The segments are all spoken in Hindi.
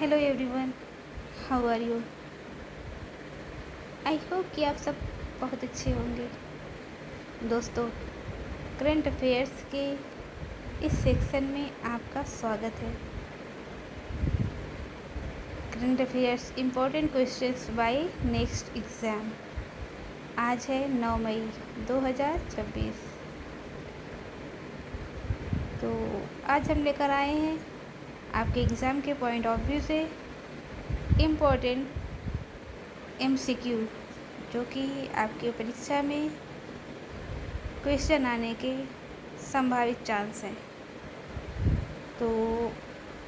Hello everyone, how are you. I hope कि आप सब बहुत अच्छे होंगे। दोस्तों, करंट अफेयर्स के इस सेक्शन में आपका स्वागत है। Current affairs important questions bye next exam. आज है 9 मई 2026। तो आज हम लेकर आए हैं आपके एग्ज़ाम के पॉइंट ऑफ व्यू से इम्पोर्टेंट MCQ, जो कि आपके परीक्षा में क्वेश्चन आने के संभावित चांस हैं। तो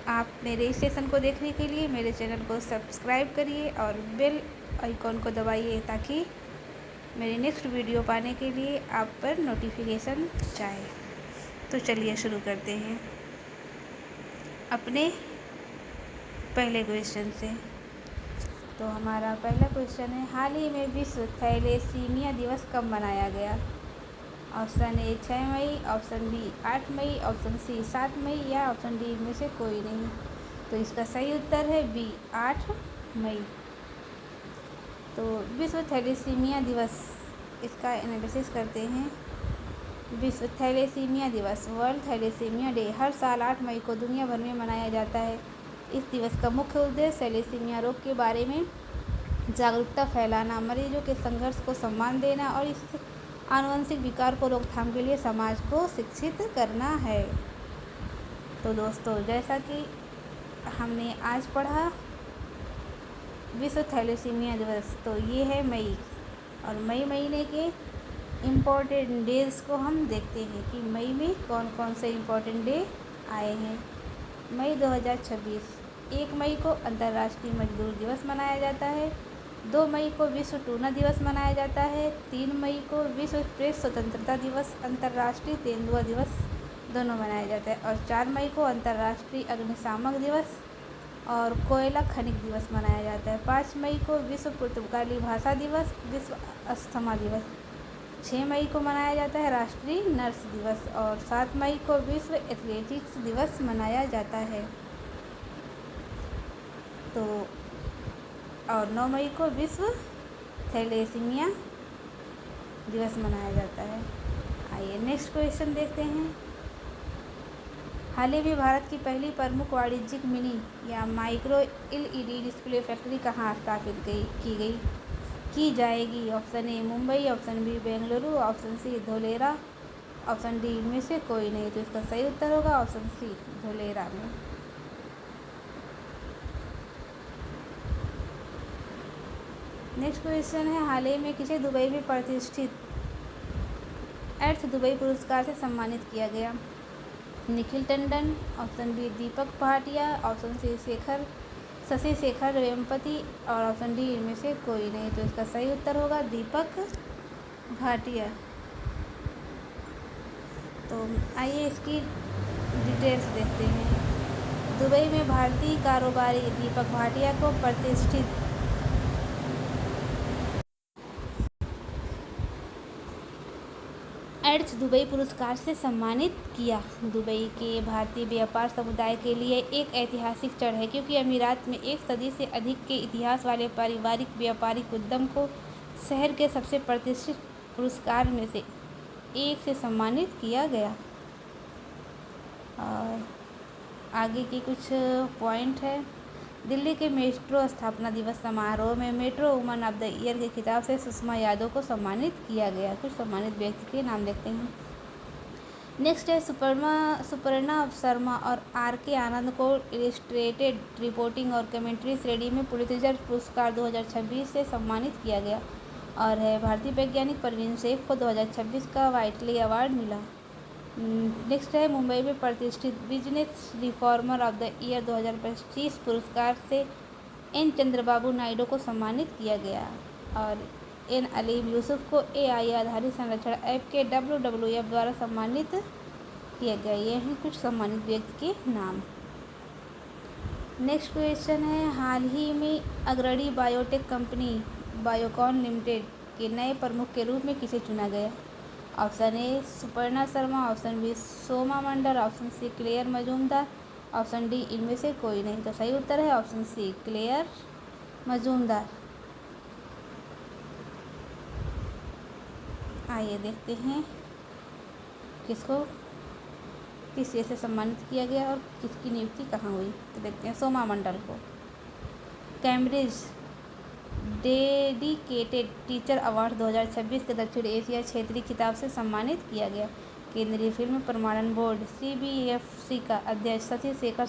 आप मेरे इस सेशन को देखने के लिए मेरे चैनल को सब्सक्राइब करिए और बेल आइकॉन को दबाइए ताकि मेरी नेक्स्ट वीडियो पाने के लिए आप पर नोटिफिकेशन जाए। तो चलिए शुरू करते हैं अपने पहले क्वेश्चन से। तो हमारा पहला क्वेश्चन है, हाल ही में विश्व थैलेसीमिया दिवस कब मनाया गया। ऑप्शन ए 6 मई, ऑप्शन बी 8 मई, ऑप्शन सी 7 मई या ऑप्शन डी में से कोई नहीं। तो इसका सही उत्तर है बी 8 मई। तो विश्व थैलेसीमिया दिवस, इसका एनालिसिस करते हैं। विश्व थैलेसीमिया दिवस, वर्ल्ड थैलेसीमिया डे, हर साल 8 मई को दुनिया भर में मनाया जाता है। इस दिवस का मुख्य उद्देश्य थैलेसीमिया रोग के बारे में जागरूकता फैलाना, मरीजों के संघर्ष को सम्मान देना और इस आनुवंशिक विकार को रोकथाम के लिए समाज को शिक्षित करना है। तो दोस्तों, जैसा कि हमने आज पढ़ा विश्व थैलेसीमिया दिवस, तो ये है मई, और मई महीने के इम्पोर्टेंट डेज को हम देखते हैं कि मई में कौन कौन से इम्पोर्टेंट डे आए हैं। मई 2026, 1 मई को अंतर्राष्ट्रीय मजदूर दिवस मनाया जाता है। 2 मई को विश्व टूना दिवस मनाया जाता है। 3 मई को विश्व प्रेस स्वतंत्रता दिवस, अंतर्राष्ट्रीय तेंदुआ दिवस दोनों मनाया जाता है। और 4 मई को अंतर्राष्ट्रीय अग्निशामक दिवस और कोयला खनिक दिवस मनाया जाता है। 5 मई को विश्व पुर्तगाली भाषा दिवस, विश्व अस्थमा दिवस। 6 मई को मनाया जाता है राष्ट्रीय नर्स दिवस और 7 मई को विश्व एथलेटिक्स दिवस मनाया जाता है। तो और 9 मई को विश्व थैलेसीमिया दिवस मनाया जाता है। आइए नेक्स्ट क्वेश्चन देखते हैं। हाल ही में भारत की पहली प्रमुख वाणिज्यिक मिनी या माइक्रो LED डिस्प्ले फैक्ट्री कहाँ स्थापित की जाएगी। Option A Mumbai, option B Bengaluru, option C Dholera, option D में से कोई नहीं। तो इसका सही उत्तर होगा ऑप्शन सी धोलेरा में। नेक्स्ट क्वेश्चन है, हाल ही में किसे दुबई में प्रतिष्ठित अर्थ दुबई पुरस्कार से सम्मानित किया गया। निखिल टंडन, ऑप्शन बी दीपक भाटिया, ऑप्शन सी शशि शेखर वेम्पति और ऑप्शन डी इनमें से कोई नहीं। तो इसका सही उत्तर होगा दीपक भाटिया। तो आइए इसकी डिटेल्स देखते हैं। दुबई में भारतीय कारोबारी दीपक भाटिया को प्रतिष्ठित अर्थ दुबई पुरस्कार से सम्मानित किया। दुबई के भारतीय व्यापार समुदाय के लिए एक ऐतिहासिक क्षण है, क्योंकि अमीरात में एक सदी से अधिक के इतिहास वाले पारिवारिक व्यापारिक उद्यम को शहर के सबसे प्रतिष्ठित पुरस्कार में से एक से सम्मानित किया गया। और आगे की कुछ पॉइंट है। दिल्ली के मेट्रो स्थापना दिवस समारोह में metro woman of the year के खिताब से सुषमा यादव को सम्मानित किया गया। कुछ सम्मानित व्यक्ति के नाम देखते हैं। नेक्स्ट है सुपर्णा शर्मा और RK आनंद को इलिस्ट्रेटेड रिपोर्टिंग और कमेंट्री श्रेणी में पुलित्जर पुरस्कार 2026 से सम्मानित किया गया। और है भारतीय वैज्ञानिक परवीन शेख को 2026 का वाइटली अवार्ड मिला। नेक्स्ट है, मुंबई में प्रतिष्ठित business reformer of the year 2025 पुरस्कार से N चंद्रबाबू नायडू को सम्मानित किया गया। और N अलीम यूसुफ को AI आधारित संरक्षण ऐप के WWF द्वारा सम्मानित किया गया। ये हैं कुछ सम्मानित व्यक्ति के नाम। नेक्स्ट क्वेश्चन है, हाल ही में अग्रणी बायोटेक कंपनी बायोकॉन लिमिटेड के नए प्रमुख के रूप में किसे चुना गया। Option A Suparna Sharma, option B Soma Mandal, option C Claire Majumdar, option D इनमें से कोई नहीं। तो सही उत्तर है ऑप्शन सी क्लेयर मजूमदार। आइए देखते हैं किसको किस चीज़ से सम्मानित किया गया और किसकी नियुक्ति कहाँ हुई। तो देखते हैं सोमा मंडल को कैम्ब्रिज डेडिकेटेड टीचर अवार्ड 2026 के दक्षिण एशिया क्षेत्रीय खिताब से सम्मानित किया गया। केंद्रीय फिल्म प्रमाणन बोर्ड CBFC का अध्यक्ष शशि शेखर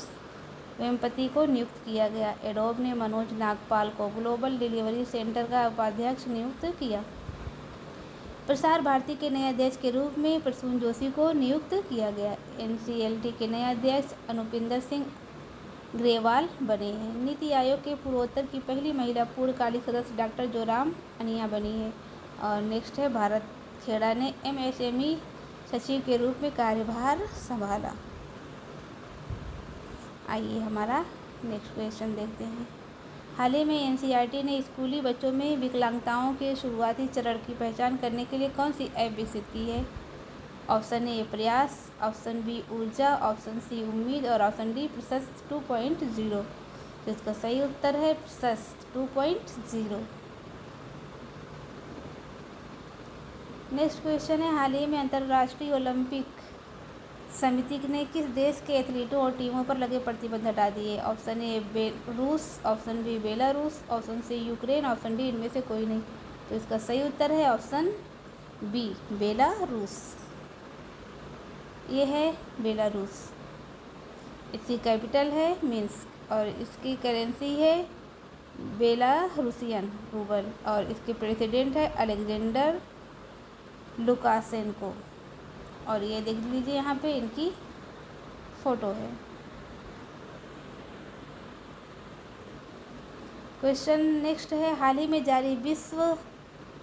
वेम्पति को नियुक्त किया गया। एडोब ने मनोज नागपाल को ग्लोबल डिलीवरी सेंटर का उपाध्यक्ष नियुक्त किया। प्रसार भारती के नए अध्यक्ष के रूप में प्रसून जोशी को नियुक्त किया गया। NCLT के नए अध्यक्ष अनुपिंदर सिंह ग्रेवाल बने हैं। नीति आयोग के पूर्वोत्तर की पहली महिला पूर्णकालिक सदस्य डॉक्टर जोराम अनिया बनी है। और नेक्स्ट है भारत खेड़ा ने MSME सचिव के रूप में कार्यभार संभाला। आइए हमारा नेक्स्ट क्वेश्चन देखते हैं। हाल ही में NCERT ने स्कूली बच्चों में विकलांगताओं के शुरुआती चरण की पहचान करने के लिए कौन सी ऐप विकसित की है। ऑप्शन ए प्रयास, ऑप्शन बी ऊर्जा, ऑप्शन सी उम्मीद और ऑप्शन डी प्रशस्त 2.0। तो इसका सही उत्तर है प्रशस्त 2.0। नेक्स्ट क्वेश्चन है हाल ही में अंतर्राष्ट्रीय ओलंपिक समिति ने किस देश के एथलीटों और टीमों पर लगे प्रतिबंध हटा दिए। ऑप्शन ए रूस, option B Belarus, option C Ukraine, option D इनमें से कोई नहीं। तो इसका सही उत्तर है ऑप्शन बी बेलारूस। ये है बेलारूस। इसकी कैपिटल है मिन्स्क और इसकी करेंसी है बेलारूसियन रूबल और इसके प्रेसिडेंट है अलेक्जेंडर लुकाशेंको। और ये देख लीजिए यहाँ पे इनकी फ़ोटो है। क्वेश्चन नेक्स्ट है हाल ही में जारी विश्व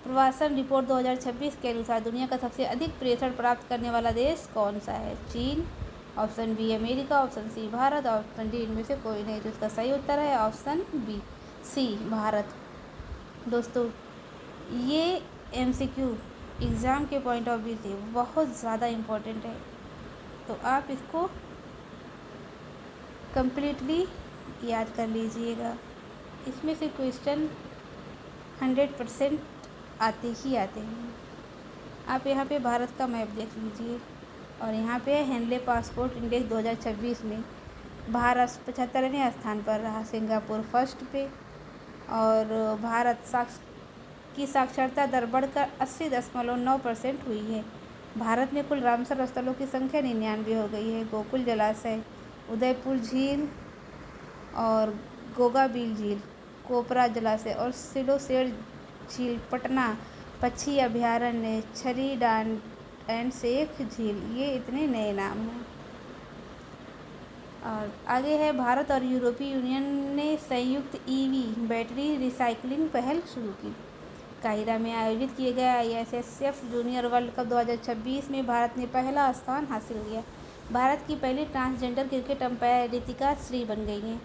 प्रवासन रिपोर्ट 2026 के अनुसार दुनिया का सबसे अधिक प्रेषण प्राप्त करने वाला देश कौन सा है। चीन, option B America, option C Bharat, option D इनमें से कोई नहीं। तो इसका सही उत्तर है ऑप्शन बी सी भारत। दोस्तों ये MCQ एग्ज़ाम के पॉइंट ऑफ व्यू से बहुत ज़्यादा इम्पोर्टेंट है, तो आप इसको कम्प्लीटली याद कर लीजिएगा। इसमें से क्वेश्चन 100% आते ही आते हैं। आप यहाँ पे भारत का मैप देख लीजिए और यहाँ पे हेनले पासपोर्ट इंडेक्स 2026 में भारत 75वें स्थान पर रहा, सिंगापुर फर्स्ट पे और भारत की साक्षरता दर बढ़कर 80.9% हुई है। भारत में कुल रामसर स्थलों की संख्या 99 हो गई है। गोकुल जलाशय, उदयपुर झील और गोगाबील झील, कोपरा जलाशय और सिलोसेर झील, पटना पक्षी अभयारण्य, छरी डांड एंड शेख झील, ये इतने नए नाम हैं। और आगे है भारत और यूरोपीय यूनियन ने संयुक्त EV बैटरी रिसाइकलिंग पहल शुरू की। काहिरा में आयोजित किए गए ISSF जूनियर वर्ल्ड कप 2026 में भारत ने पहला स्थान हासिल किया। भारत की पहली transgender cricket umpire Ritika Shri बन गई हैं।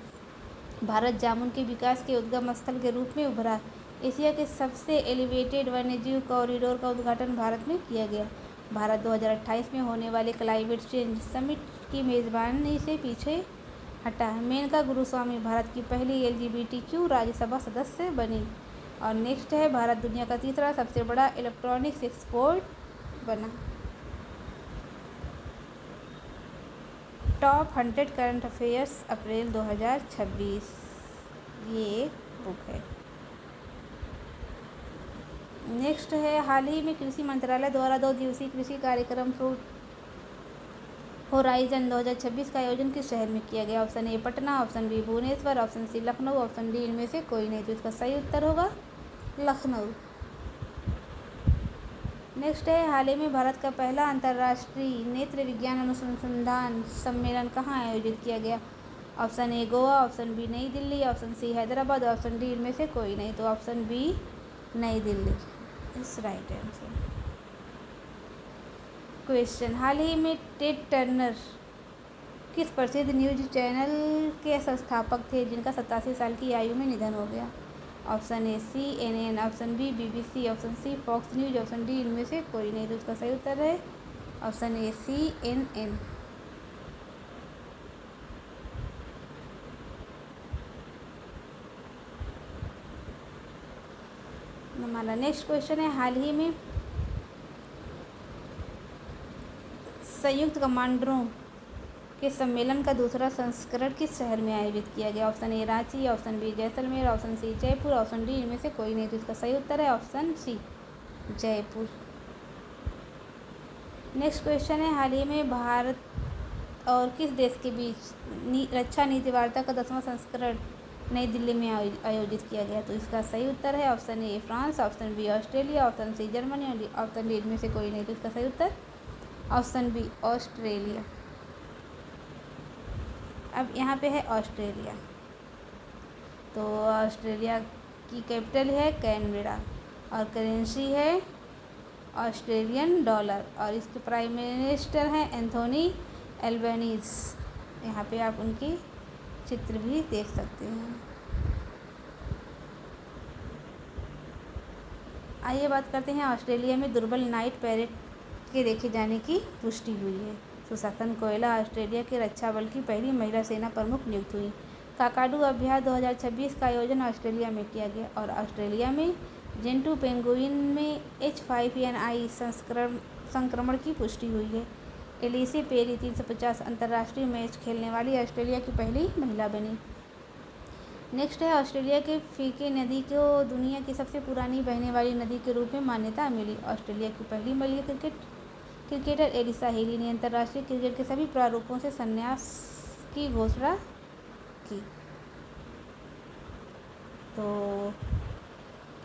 भारत जामुन के विकास के उद्गम स्थल के रूप में उभरा। एशिया के सबसे एलिवेटेड वन्यजीव कॉरिडोर का उद्घाटन भारत में किया गया। भारत 2028 में होने वाले क्लाइमेट चेंज समिट की मेज़बानी से पीछे हटा। मेनका गुरुस्वामी भारत की पहली LGBTQ राज्यसभा सदस्य बनी। और नेक्स्ट है भारत दुनिया का तीसरा सबसे बड़ा इलेक्ट्रॉनिक्स एक्सपोर्ट बना। टॉप 100 करंट अफेयर्स अप्रैल 2026 ये एक बुक है। नेक्स्ट है हाल ही में कृषि मंत्रालय द्वारा 2 दिवसीय कृषि कार्यक्रम फ्रूट होराइजन 2026 का आयोजन किस शहर में किया गया। Option A Patna, option B Bhubaneswar, option C Lucknow, option D इनमें से कोई नहीं। तो इसका सही उत्तर होगा लखनऊ। नेक्स्ट है हाल ही में भारत का पहला अंतर्राष्ट्रीय नेत्र विज्ञान अनुसंधान सम्मेलन कहाँ आयोजित किया गया। Option A Goa, option B नई Delhi, option C Hyderabad, option D इनमें से कोई नहीं। तो ऑप्शन बी नई दिल्ली इस राइट आंसर। क्वेश्चन हाल ही में टेड टर्नर किस प्रसिद्ध न्यूज चैनल के संस्थापक थे जिनका 87 साल की आयु में निधन हो गया। Option A CNN, option B BBC, option C Fox News, option D इनमें से कोई नहीं। तो उसका सही उत्तर है ऑप्शन ए CNN। हमारा नेक्स्ट क्वेश्चन है, हाल ही में संयुक्त कमांडरों के सम्मेलन का दूसरा संस्करण किस शहर में आयोजित किया गया? Option A Ranchi, option B Jaisalmer, option C Jaipur, option D इनमें से कोई नहीं। तो इसका सही उत्तर है option C Jaipur. Next question है, हाल ही में भारत और किस देश के बीच रक्षा नीति वार्ता का 10वां संस्करण नई दिल्ली में आयोजित किया गया? तो इसका सही उत्तर है option A France, option B Australia, option C Germany, option D इनमें से कोई नहीं। तो इसका सही उत्तर ऑप्शन बी ऑस्ट्रेलिया। अब यहाँ पे है ऑस्ट्रेलिया, तो ऑस्ट्रेलिया की कैपिटल है कैनबेरा और करेंसी है ऑस्ट्रेलियन डॉलर और इसके प्राइम मिनिस्टर हैं एंथोनी एल्बनीज़। यहाँ पे आप उनकी चित्र भी देख सकते हैं। आइए बात करते हैं, ऑस्ट्रेलिया में दुर्बल नाइट पैरेड के देखे जाने की पुष्टि हुई है। सुसासन कोयला ऑस्ट्रेलिया के रक्षा बल की पहली महिला सेना प्रमुख नियुक्त हुई। काकाडू अभ्यास 2026 का आयोजन ऑस्ट्रेलिया में किया गया और ऑस्ट्रेलिया में जेंटू पेंगुइन में H5N1 संक्रमण की पुष्टि हुई है। एलिसी पेरी 350 अंतर्राष्ट्रीय मैच खेलने वाली ऑस्ट्रेलिया की पहली महिला बनी। नेक्स्ट है, ऑस्ट्रेलिया के फीके नदी को दुनिया की सबसे पुरानी बहने वाली नदी के रूप में मान्यता मिली। ऑस्ट्रेलिया की पहली महिला क्रिकेटर एलिसा हेली ने अंतर्राष्ट्रीय क्रिकेट के सभी प्रारूपों से संन्यास की घोषणा की। तो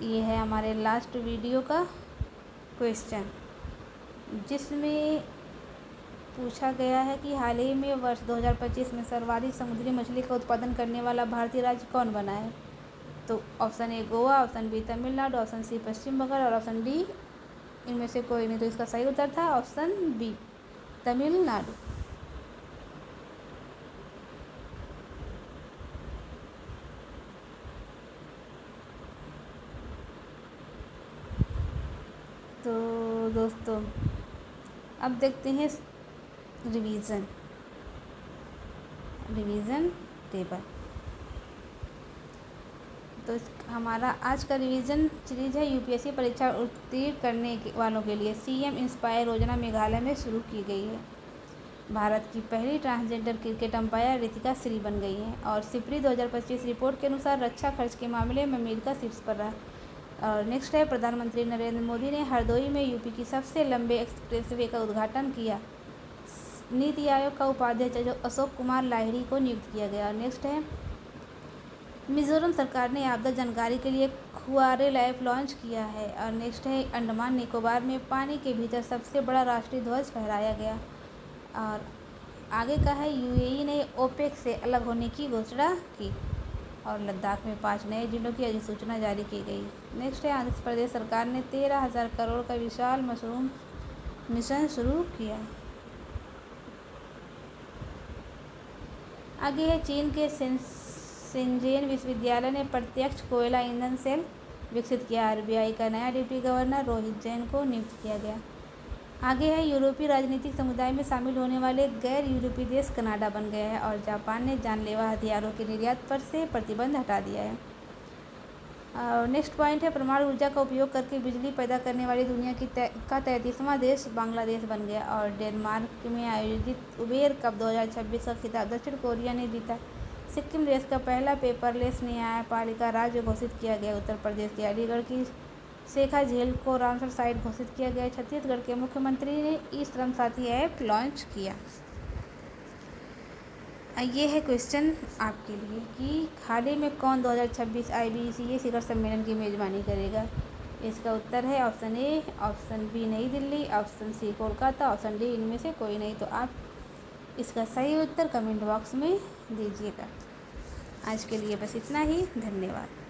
ये है हमारे लास्ट वीडियो का क्वेश्चन, जिसमें पूछा गया है कि हाल ही में वर्ष 2025 में सर्वाधिक समुद्री मछली का उत्पादन करने वाला भारतीय राज्य कौन बना है? तो option A Goa, option B Tamil Nadu, option C Paschim Bengal और ऑप्शन डी इनमें से कोई नहीं। तो इसका सही उत्तर था ऑप्शन बी तमिलनाडु। तो दोस्तों अब देखते हैं रिवीजन टेबल। तो हमारा आज का रिवीजन सीरीज है यूपीएससी परीक्षा उत्तीर्ण करने वालों के लिए। सीएम इंस्पायर योजना मेघालय में शुरू की गई है। भारत की पहली transgender cricket umpire Ritika Shri बन गई हैं और सिपरी 2025 रिपोर्ट के अनुसार रक्षा खर्च के मामले में अमेरिका शीर्ष पर रहा। और नेक्स्ट है, प्रधानमंत्री नरेंद्र मोदी ने हरदोई में यूपी की सबसे लंबे एक्सप्रेसवे का उद्घाटन किया। नीति आयोग का उपाध्यक्ष अशोक कुमार लाहिड़ी को नियुक्त किया गया। और नेक्स्ट है, मिजोरम सरकार ने आपदा जानकारी के लिए खुआरेल ऐप लॉन्च किया है। और नेक्स्ट है, अंडमान निकोबार में पानी के भीतर सबसे बड़ा राष्ट्रीय ध्वज फहराया गया। और आगे का है, यूएई ने ओपेक से अलग होने की घोषणा की और लद्दाख में 5 नए जिलों की अधिसूचना जारी की गई। नेक्स्ट है, आंध्र प्रदेश सरकार ने 13,000 करोड़ का विशाल मशरूम मिशन शुरू किया। आगे है, चीन के शेंजेन विश्वविद्यालय ने प्रत्यक्ष कोयला ईंधन सेल विकसित किया। आरबीआई का नया डिप्टी गवर्नर रोहित जैन को नियुक्त किया गया। आगे है, यूरोपीय राजनीतिक समुदाय में शामिल होने वाले गैर यूरोपीय देश कनाडा बन गया है और जापान ने जानलेवा हथियारों के निर्यात पर से प्रतिबंध हटा दिया है। नेक्स्ट पॉइंट है, परमाणु ऊर्जा का उपयोग करके बिजली पैदा करने वाली दुनिया का 33वां देश बांग्लादेश बन गया। और डेनमार्क में आयोजित उबेर कप 2026 का खिताब दक्षिण कोरिया ने जीता। सिक्किम देश का पहला पेपरलेस न्यायपालिका राज्य घोषित किया गया। उत्तर प्रदेश के अलीगढ़ की शेखा झील को रामसर साइट घोषित किया गया। छत्तीसगढ़ के मुख्यमंत्री ने ई श्रम साथी ऐप लॉन्च किया। ये है क्वेश्चन आपके लिए कि हाल ही में कौन 2026 IBCA शिखर सम्मेलन की मेज़बानी करेगा? इसका उत्तर है ऑप्शन ए, ऑप्शन बी नई Delhi, option C Kolkata, option D इनमें से कोई नहीं। तो आप इसका सही उत्तर कमेंट बॉक्स में दीजिएगा। आज के लिए बस इतना ही, धन्यवाद।